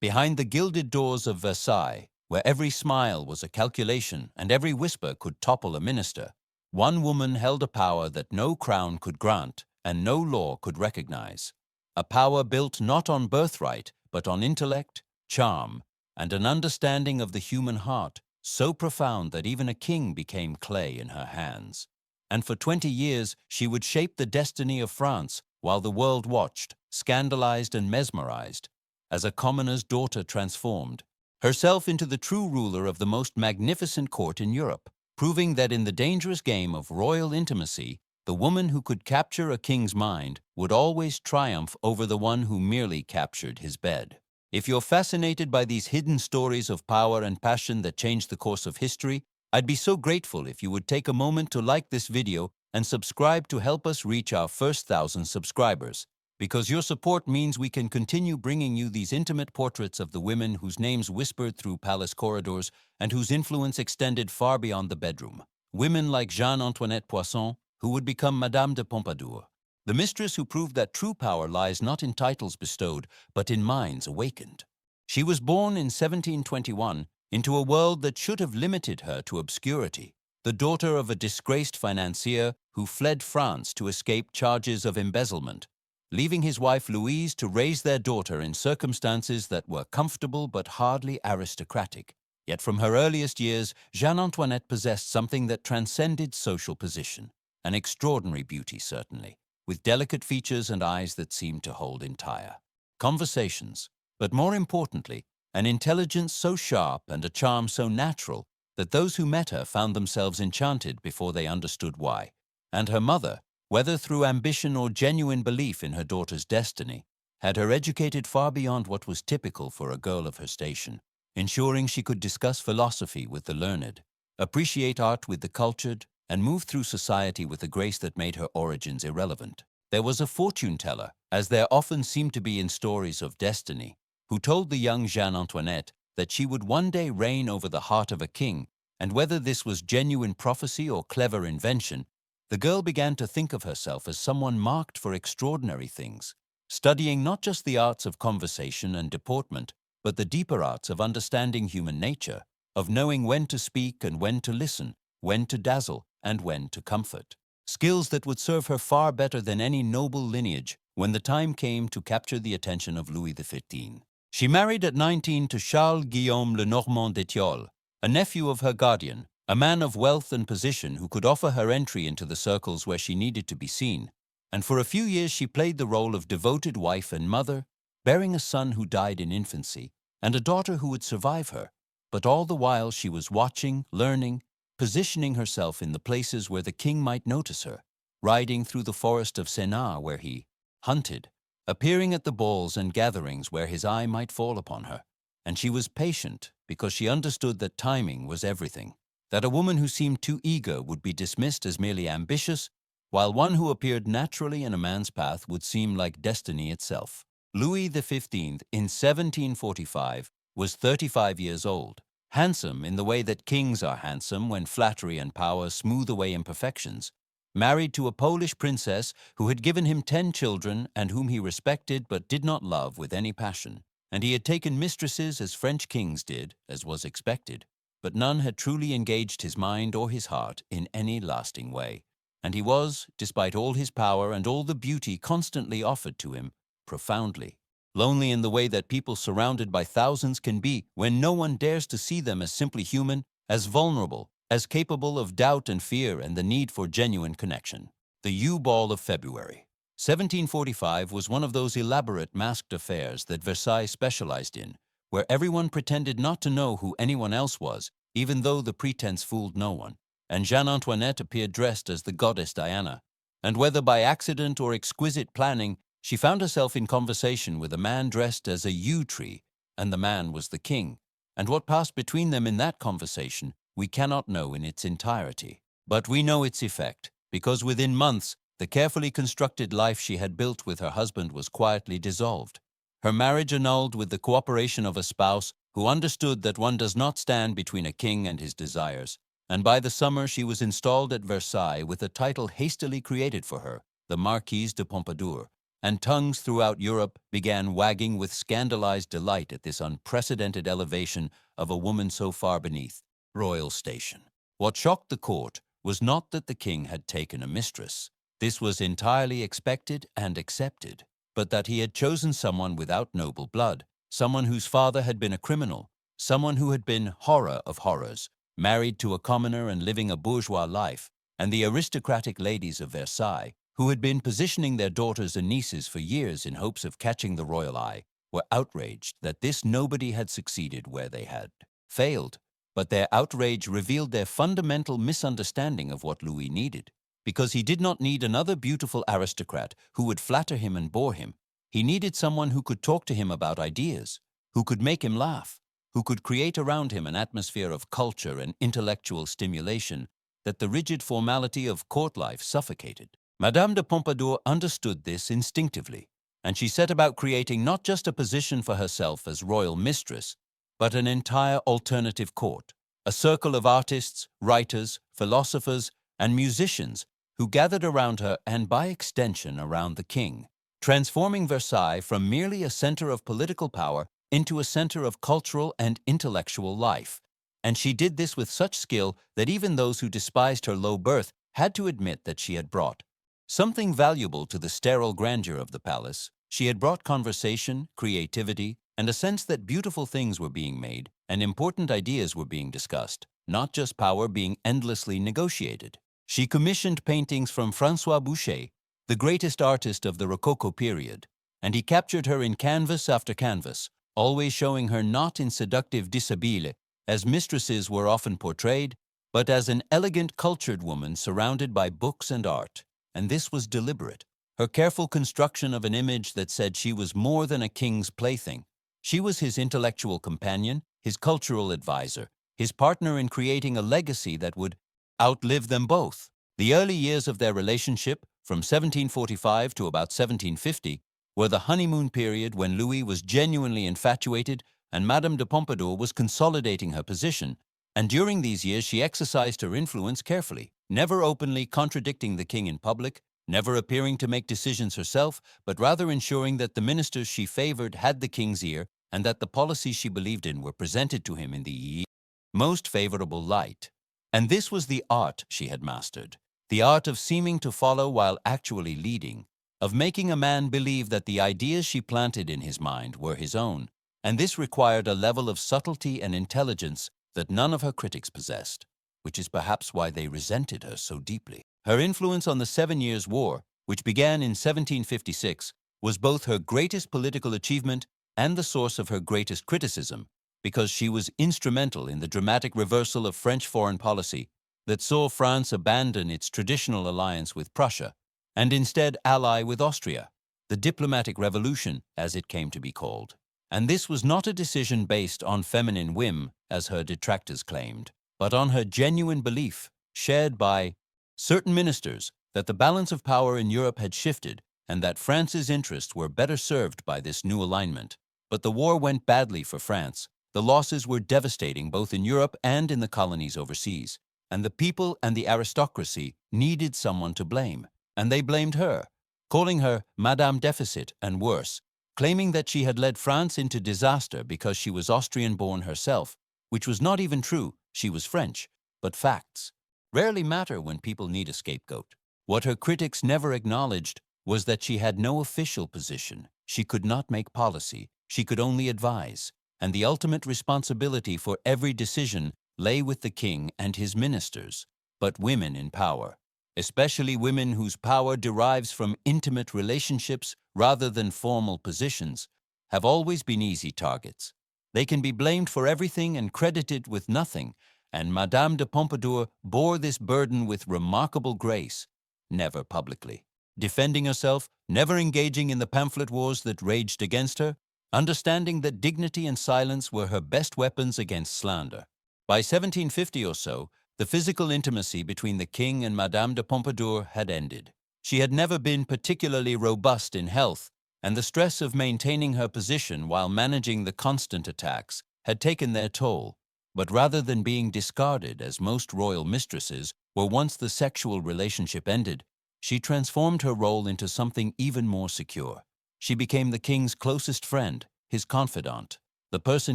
Behind the gilded doors of Versailles, where every smile was a calculation and every whisper could topple a minister, one woman held a power that no crown could grant and no law could recognize. A power built not on birthright, but on intellect, charm, and an understanding of the human heart so profound that even a king became clay in her hands. And for 20 years she would shape the destiny of France while the world watched, scandalized and mesmerized, as a commoner's daughter transformed herself into the true ruler of the most magnificent court in Europe, proving that in the dangerous game of royal intimacy, the woman who could capture a king's mind would always triumph over the one who merely captured his bed. If you're fascinated by these hidden stories of power and passion that changed the course of history, I'd be so grateful if you would take a moment to like this video and subscribe to help us reach our first 1,000 subscribers, because your support means we can continue bringing you these intimate portraits of the women whose names whispered through palace corridors and whose influence extended far beyond the bedroom. Women like Jeanne-Antoinette Poisson, who would become Madame de Pompadour, the mistress who proved that true power lies not in titles bestowed, but in minds awakened. She was born in 1721 into a world that should have limited her to obscurity, the daughter of a disgraced financier who fled France to escape charges of embezzlement, leaving his wife Louise to raise their daughter in circumstances that were comfortable but hardly aristocratic. Yet from her earliest years, Jeanne-Antoinette possessed something that transcended social position, an extraordinary beauty certainly, with delicate features and eyes that seemed to hold entire conversations, but more importantly, an intelligence so sharp and a charm so natural that those who met her found themselves enchanted before they understood why. And her mother, whether through ambition or genuine belief in her daughter's destiny, had her educated far beyond what was typical for a girl of her station, ensuring she could discuss philosophy with the learned, appreciate art with the cultured, and move through society with a grace that made her origins irrelevant. There was a fortune-teller, as there often seemed to be in stories of destiny, who told the young Jeanne-Antoinette that she would one day reign over the heart of a king, and whether this was genuine prophecy or clever invention, the girl began to think of herself as someone marked for extraordinary things, studying not just the arts of conversation and deportment, but the deeper arts of understanding human nature, of knowing when to speak and when to listen, when to dazzle and when to comfort. Skills that would serve her far better than any noble lineage when the time came to capture the attention of Louis XV. She married at 19 to Charles Guillaume Lenormand d'Étiolles, a nephew of her guardian, a man of wealth and position who could offer her entry into the circles where she needed to be seen, and for a few years she played the role of devoted wife and mother, bearing a son who died in infancy and a daughter who would survive her, but all the while she was watching, learning, positioning herself in the places where the king might notice her, riding through the forest of Senart where he hunted, appearing at the balls and gatherings where his eye might fall upon her. And she was patient because she understood that timing was everything, that a woman who seemed too eager would be dismissed as merely ambitious, while one who appeared naturally in a man's path would seem like destiny itself. Louis XV, in 1745, was 35 years old, handsome in the way that kings are handsome when flattery and power smooth away imperfections, married to a Polish princess who had given him 10 children and whom he respected but did not love with any passion. And he had taken mistresses as French kings did, as was expected, but none had truly engaged his mind or his heart in any lasting way. And he was, despite all his power and all the beauty constantly offered to him, profoundly lonely in the way that people surrounded by thousands can be when no one dares to see them as simply human, as vulnerable, as capable of doubt and fear and the need for genuine connection. The U-Ball of February. 1745 was one of those elaborate masked affairs that Versailles specialized in, where everyone pretended not to know who anyone else was, even though the pretense fooled no one, and Jeanne-Antoinette appeared dressed as the goddess Diana. And whether by accident or exquisite planning, she found herself in conversation with a man dressed as a yew tree, and the man was the king. And what passed between them in that conversation, we cannot know in its entirety. But we know its effect, because within months, the carefully constructed life she had built with her husband was quietly dissolved, her marriage annulled with the cooperation of a spouse who understood that one does not stand between a king and his desires. And by the summer she was installed at Versailles with a title hastily created for her, the Marquise de Pompadour, and tongues throughout Europe began wagging with scandalized delight at this unprecedented elevation of a woman so far beneath royal station. What shocked the court was not that the king had taken a mistress. This was entirely expected and accepted, but that he had chosen someone without noble blood, someone whose father had been a criminal, someone who had been horror of horrors, married to a commoner and living a bourgeois life, and the aristocratic ladies of Versailles, who had been positioning their daughters and nieces for years in hopes of catching the royal eye, were outraged that this nobody had succeeded where they had failed. But their outrage revealed their fundamental misunderstanding of what Louis needed, because he did not need another beautiful aristocrat who would flatter him and bore him. He needed someone who could talk to him about ideas, who could make him laugh, who could create around him an atmosphere of culture and intellectual stimulation that the rigid formality of court life suffocated. Madame de Pompadour understood this instinctively, and she set about creating not just a position for herself as royal mistress, but an entire alternative court, a circle of artists, writers, philosophers, and musicians who gathered around her and by extension around the king, transforming Versailles from merely a center of political power into a center of cultural and intellectual life. And she did this with such skill that even those who despised her low birth had to admit that she had brought something valuable to the sterile grandeur of the palace. She had brought conversation, creativity, and a sense that beautiful things were being made and important ideas were being discussed, not just power being endlessly negotiated. She commissioned paintings from François Boucher, the greatest artist of the Rococo period, and he captured her in canvas after canvas, always showing her not in seductive dishabille, as mistresses were often portrayed, but as an elegant, cultured woman surrounded by books and art. And this was deliberate, her careful construction of an image that said she was more than a king's plaything. She was his intellectual companion, his cultural advisor, his partner in creating a legacy that would outlive them both. The early years of their relationship, from 1745 to about 1750, were the honeymoon period when Louis was genuinely infatuated and Madame de Pompadour was consolidating her position, and during these years she exercised her influence carefully, never openly contradicting the king in public, never appearing to make decisions herself, but rather ensuring that the ministers she favored had the king's ear and that the policies she believed in were presented to him in the most favorable light. And this was the art she had mastered, the art of seeming to follow while actually leading, of making a man believe that the ideas she planted in his mind were his own, and this required a level of subtlety and intelligence that none of her critics possessed, which is perhaps why they resented her so deeply. Her influence on the 7 Years' War, which began in 1756, was both her greatest political achievement and the source of her greatest criticism, because she was instrumental in the dramatic reversal of French foreign policy that saw France abandon its traditional alliance with Prussia and instead ally with Austria, the diplomatic revolution, as it came to be called. And this was not a decision based on feminine whim, as her detractors claimed, but on her genuine belief, shared by certain ministers, that the balance of power in Europe had shifted and that France's interests were better served by this new alignment. But the war went badly for France. The losses were devastating both in Europe and in the colonies overseas, and the people and the aristocracy needed someone to blame, and they blamed her, calling her Madame Deficit and worse, claiming that she had led France into disaster because she was Austrian-born herself, which was not even true. She was French, but facts rarely matter when people need a scapegoat. What her critics never acknowledged was that she had no official position. She could not make policy. She could only advise, and the ultimate responsibility for every decision lay with the king and his ministers. But women in power, especially women whose power derives from intimate relationships rather than formal positions, have always been easy targets. They can be blamed for everything and credited with nothing, and Madame de Pompadour bore this burden with remarkable grace, never publicly defending herself, never engaging in the pamphlet wars that raged against her, understanding that dignity and silence were her best weapons against slander. By 1750 or so, the physical intimacy between the king and Madame de Pompadour had ended. She had never been particularly robust in health, and the stress of maintaining her position while managing the constant attacks had taken their toll. But rather than being discarded, as most royal mistresses were once the sexual relationship ended, she transformed her role into something even more secure. She became the king's closest friend, his confidant, the person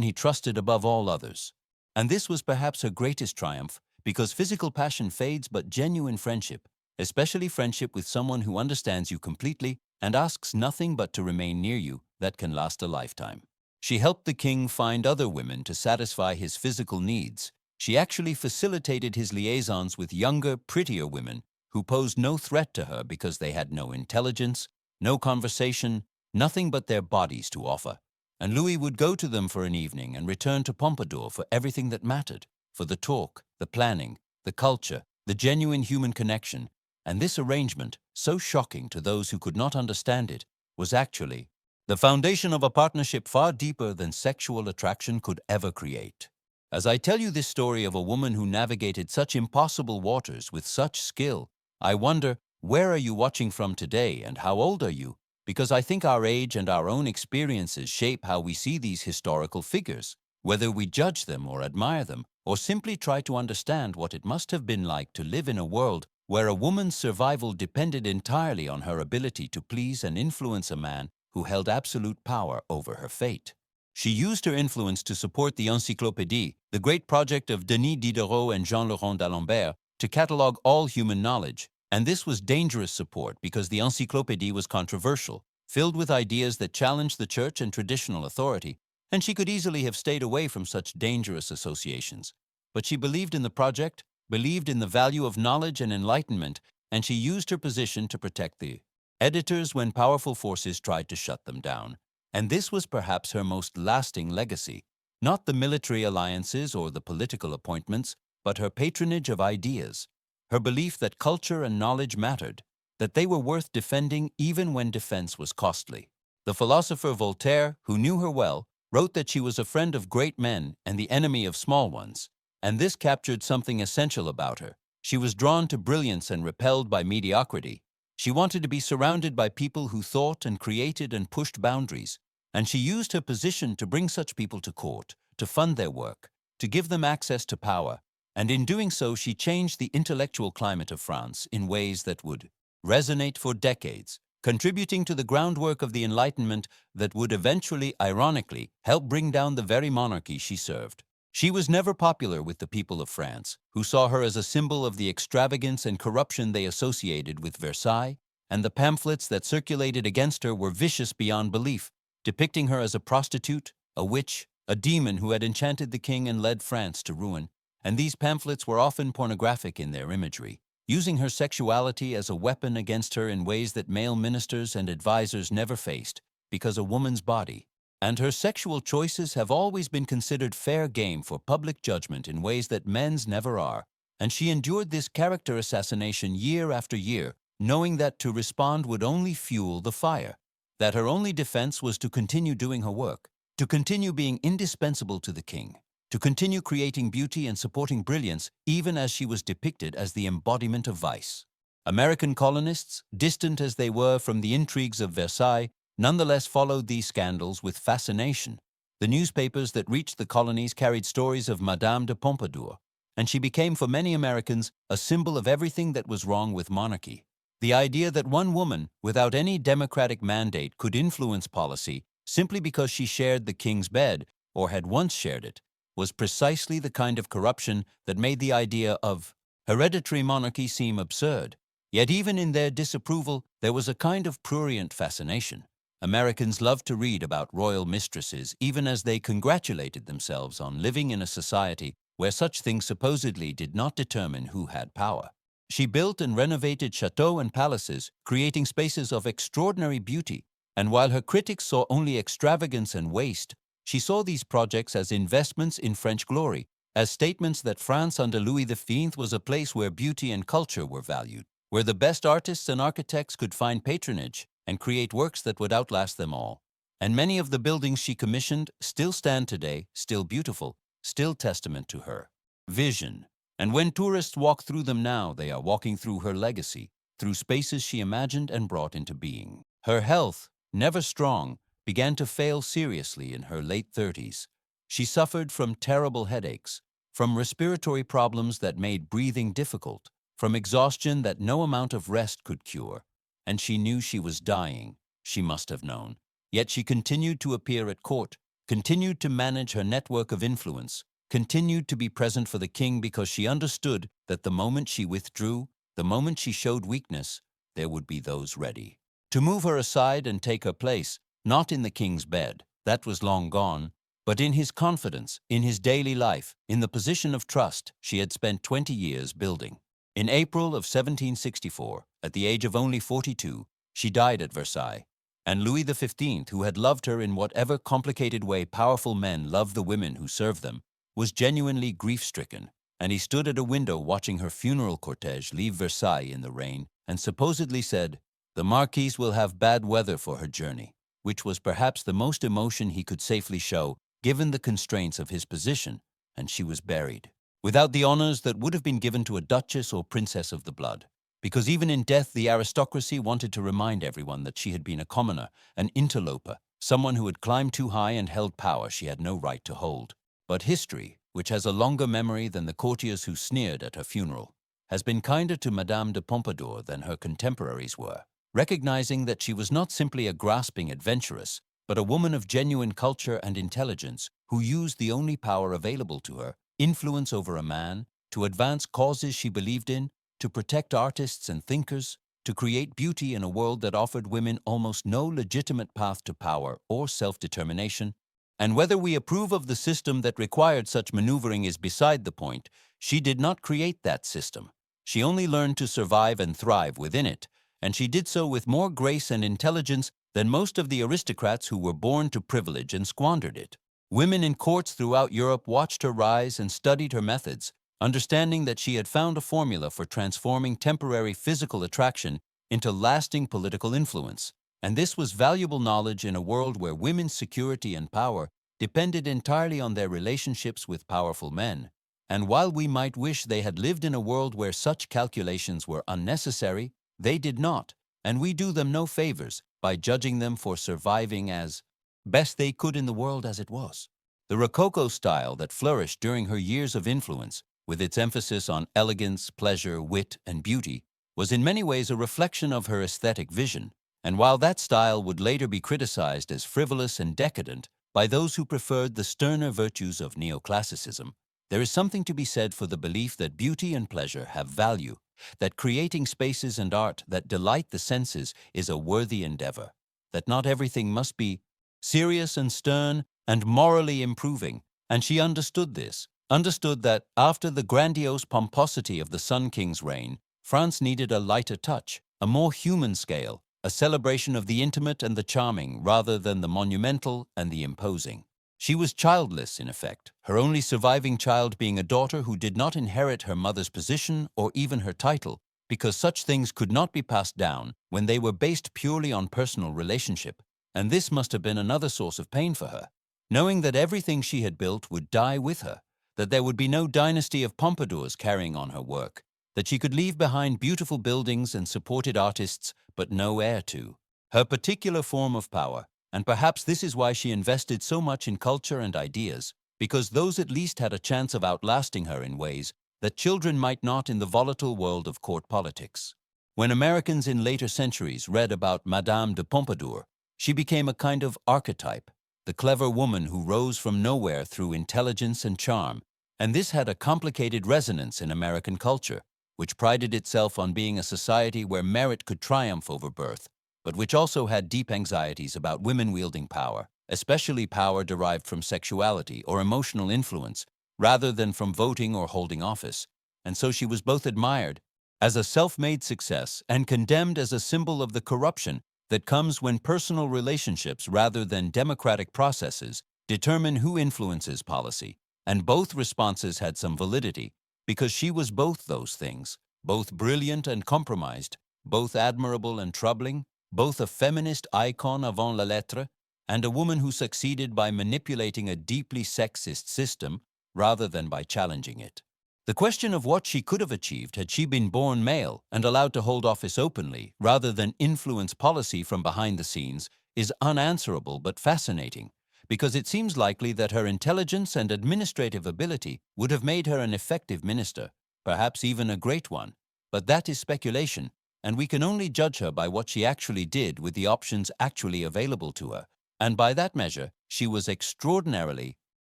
he trusted above all others. And this was perhaps her greatest triumph, because physical passion fades, but genuine friendship, especially friendship with someone who understands you completely and asks nothing but to remain near you, that can last a lifetime. She helped the king find other women to satisfy his physical needs. She actually facilitated his liaisons with younger, prettier women who posed no threat to her because they had no intelligence, no conversation, nothing but their bodies to offer. And Louis would go to them for an evening and return to Pompadour for everything that mattered, for the talk, the planning, the culture, the genuine human connection. And this arrangement, so shocking to those who could not understand it, was actually the foundation of a partnership far deeper than sexual attraction could ever create. As I tell you this story of a woman who navigated such impossible waters with such skill, I wonder, where are you watching from today and how old are you? Because I think our age and our own experiences shape how we see these historical figures, whether we judge them or admire them, or simply try to understand what it must have been like to live in a world where a woman's survival depended entirely on her ability to please and influence a man who held absolute power over her fate. She used her influence to support the Encyclopédie, the great project of Denis Diderot and Jean-Laurent d'Alembert, to catalogue all human knowledge. And this was dangerous support because the Encyclopédie was controversial, filled with ideas that challenged the church and traditional authority, and she could easily have stayed away from such dangerous associations. But she believed in the project, believed in the value of knowledge and enlightenment, and she used her position to protect the editors when powerful forces tried to shut them down. And this was perhaps her most lasting legacy, not the military alliances or the political appointments, but her patronage of ideas, her belief that culture and knowledge mattered, that they were worth defending even when defense was costly. The philosopher Voltaire, who knew her well, wrote that she was a friend of great men and the enemy of small ones, and this captured something essential about her. She was drawn to brilliance and repelled by mediocrity. She wanted to be surrounded by people who thought and created and pushed boundaries, and she used her position to bring such people to court, to fund their work, to give them access to power, and in doing so she changed the intellectual climate of France in ways that would resonate for decades, contributing to the groundwork of the Enlightenment that would eventually, ironically, help bring down the very monarchy she served. She was never popular with the people of France, who saw her as a symbol of the extravagance and corruption they associated with Versailles, and the pamphlets that circulated against her were vicious beyond belief, depicting her as a prostitute, a witch, a demon who had enchanted the king and led France to ruin. And these pamphlets were often pornographic in their imagery, using her sexuality as a weapon against her in ways that male ministers and advisors never faced, because a woman's body and her sexual choices have always been considered fair game for public judgment in ways that men's never are. And she endured this character assassination year after year, knowing that to respond would only fuel the fire, that her only defense was to continue doing her work, to continue being indispensable to the king, to continue creating beauty and supporting brilliance even as she was depicted as the embodiment of vice. American colonists, distant as they were from the intrigues of Versailles, nonetheless followed these scandals with fascination. The newspapers that reached the colonies carried stories of Madame de Pompadour, and she became for many Americans a symbol of everything that was wrong with monarchy. The idea that one woman, without any democratic mandate, could influence policy simply because she shared the king's bed, or had once shared it, was precisely the kind of corruption that made the idea of hereditary monarchy seem absurd. Yet even in their disapproval, there was a kind of prurient fascination. Americans loved to read about royal mistresses, even as they congratulated themselves on living in a society where such things supposedly did not determine who had power. She built and renovated chateaux and palaces, creating spaces of extraordinary beauty, and while her critics saw only extravagance and waste, she saw these projects as investments in French glory, as statements that France under Louis XV was a place where beauty and culture were valued, where the best artists and architects could find patronage and create works that would outlast them all. And many of the buildings she commissioned still stand today, still beautiful, still testament to her vision. And when tourists walk through them now, they are walking through her legacy, through spaces she imagined and brought into being. Her health, never strong, began to fail seriously in her late 30s. She suffered from terrible headaches, from respiratory problems that made breathing difficult, from exhaustion that no amount of rest could cure, and she knew she was dying, she must have known. Yet she continued to appear at court, continued to manage her network of influence, continued to be present for the king because she understood that the moment she withdrew, the moment she showed weakness, there would be those ready to move her aside and take her place, not in the king's bed, that was long gone, but in his confidence, in his daily life, in the position of trust she had spent 20 years building. In April of 1764, at the age of only 42, she died at Versailles, and Louis XV, who had loved her in whatever complicated way powerful men love the women who serve them, was genuinely grief-stricken, and he stood at a window watching her funeral cortege leave Versailles in the rain and supposedly said, "The Marquise will have bad weather for her journey," which was perhaps the most emotion he could safely show, given the constraints of his position, and she was buried, without the honors that would have been given to a duchess or princess of the blood, because even in death the aristocracy wanted to remind everyone that she had been a commoner, an interloper, someone who had climbed too high and held power she had no right to hold. But history, which has a longer memory than the courtiers who sneered at her funeral, has been kinder to Madame de Pompadour than her contemporaries were, recognizing that she was not simply a grasping adventuress, but a woman of genuine culture and intelligence who used the only power available to her, influence over a man, to advance causes she believed in, to protect artists and thinkers, to create beauty in a world that offered women almost no legitimate path to power or self-determination. And whether we approve of the system that required such maneuvering is beside the point. She did not create that system. She only learned to survive and thrive within it, and she did so with more grace and intelligence than most of the aristocrats who were born to privilege and squandered it. Women in courts throughout Europe watched her rise and studied her methods, understanding that she had found a formula for transforming temporary physical attraction into lasting political influence. And this was valuable knowledge in a world where women's security and power depended entirely on their relationships with powerful men. And while we might wish they had lived in a world where such calculations were unnecessary, they did not, and we do them no favors by judging them for surviving as best they could in the world as it was. The Rococo style that flourished during her years of influence, with its emphasis on elegance, pleasure, wit, and beauty, was in many ways a reflection of her aesthetic vision. And while that style would later be criticized as frivolous and decadent by those who preferred the sterner virtues of neoclassicism, there is something to be said for the belief that beauty and pleasure have value, that creating spaces and art that delight the senses is a worthy endeavor, that not everything must be serious and stern and morally improving. And she understood this, understood that after the grandiose pomposity of the Sun King's reign, France needed a lighter touch, a more human scale, a celebration of the intimate and the charming rather than the monumental and the imposing. She was childless, in effect, her only surviving child being a daughter who did not inherit her mother's position or even her title, because such things could not be passed down when they were based purely on personal relationship, and this must have been another source of pain for her, knowing that everything she had built would die with her, that there would be no dynasty of Pompadours carrying on her work, that she could leave behind beautiful buildings and supported artists, but no heir to her particular form of power. And perhaps this is why she invested so much in culture and ideas, because those at least had a chance of outlasting her in ways that children might not in the volatile world of court politics. When Americans in later centuries read about Madame de Pompadour, she became a kind of archetype, the clever woman who rose from nowhere through intelligence and charm, and this had a complicated resonance in American culture, which prided itself on being a society where merit could triumph over birth, but which also had deep anxieties about women wielding power, especially power derived from sexuality or emotional influence, rather than from voting or holding office. And so she was both admired as a self-made success and condemned as a symbol of the corruption that comes when personal relationships rather than democratic processes determine who influences policy. And both responses had some validity, because she was both those things, both brilliant and compromised, both admirable and troubling, both a feminist icon avant la lettre, and a woman who succeeded by manipulating a deeply sexist system rather than by challenging it. The question of what she could have achieved had she been born male and allowed to hold office openly rather than influence policy from behind the scenes is unanswerable but fascinating, because it seems likely that her intelligence and administrative ability would have made her an effective minister, perhaps even a great one. But that is speculation, and we can only judge her by what she actually did with the options actually available to her. And by that measure, she was extraordinarily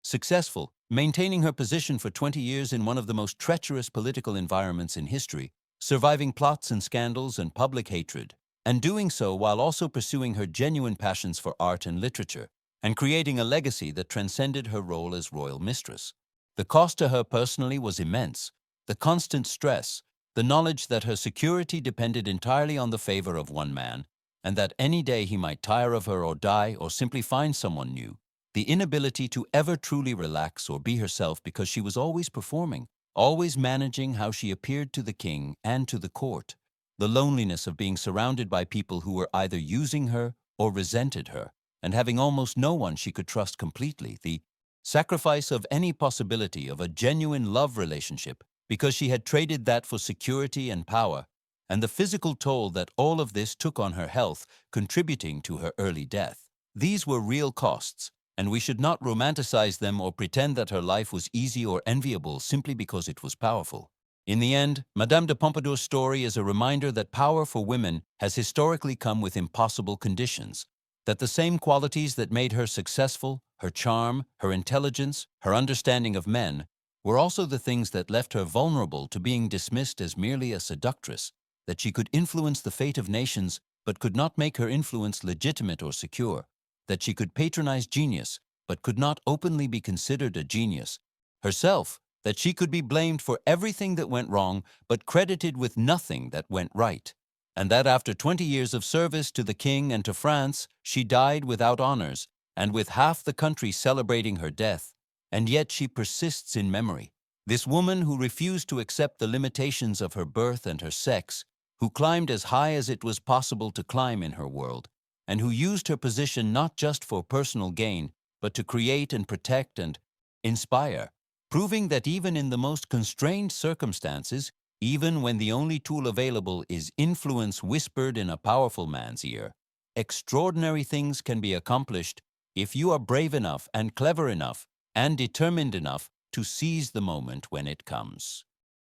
successful, maintaining her position for 20 years in one of the most treacherous political environments in history, surviving plots and scandals and public hatred, and doing so while also pursuing her genuine passions for art and literature, and creating a legacy that transcended her role as royal mistress. The cost to her personally was immense. The constant stress, the knowledge that her security depended entirely on the favor of one man, and that any day he might tire of her or die or simply find someone new. The inability to ever truly relax or be herself because she was always performing, always managing how she appeared to the king and to the court. The loneliness of being surrounded by people who were either using her or resented her, and having almost no one she could trust completely. The sacrifice of any possibility of a genuine love relationship because she had traded that for security and power, and the physical toll that all of this took on her health, contributing to her early death. These were real costs, and we should not romanticize them or pretend that her life was easy or enviable simply because it was powerful. In the end, Madame de Pompadour's story is a reminder that power for women has historically come with impossible conditions, that the same qualities that made her successful, her charm, her intelligence, her understanding of men, were also the things that left her vulnerable to being dismissed as merely a seductress, that she could influence the fate of nations but could not make her influence legitimate or secure, that she could patronize genius but could not openly be considered a genius, herself, that she could be blamed for everything that went wrong but credited with nothing that went right, and that after 20 years of service to the king and to France, she died without honors and with half the country celebrating her death, and yet she persists in memory. This woman who refused to accept the limitations of her birth and her sex, who climbed as high as it was possible to climb in her world, and who used her position not just for personal gain, but to create and protect and inspire, proving that even in the most constrained circumstances, even when the only tool available is influence whispered in a powerful man's ear, extraordinary things can be accomplished if you are brave enough and clever enough and determined enough to seize the moment when it comes.